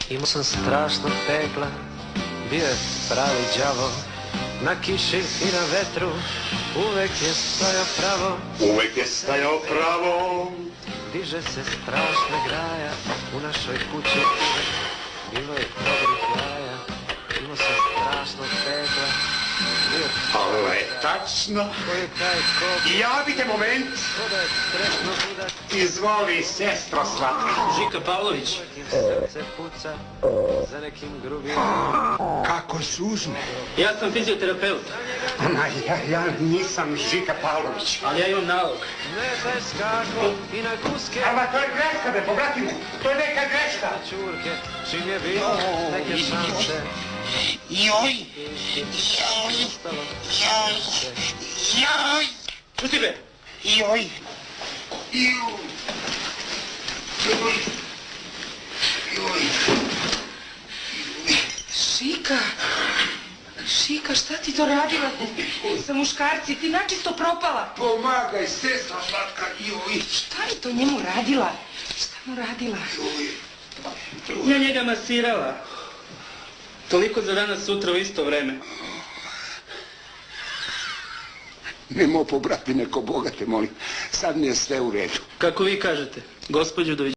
Imao sam strašno pegla, bio je pravi đavo. Na kiši i na vetru uvek je stajao pravo. Uvek je stajao pravo. Diže se strašna graja u našoj kući. Bilo je dobrih jaja. Imao sam strašno pegla. Ovo je tačno. Javite moment. Izvoli, sestro slatka. Žika Pavlović. Kako sužne. Ja sam fizioterapeut. Ja nisam Žika Pavlović. Ali ja imam nalog. Ali to je greška, be, pobratimo. To je neka greška. Joj. Pusti be! Joj. Šika, šta ti to radila sa muškarci? Ti načisto propala. Pomagaj, sestra slatka, joj. Šta je to njemu radila? Šta mu radila? Ja njega masirala. Toliko za danas, sutra u isto vreme. Nemo pobrati neko bogate, molim. Sad mi je sve u redu. Kako vi kažete, gospođo, doviđenja.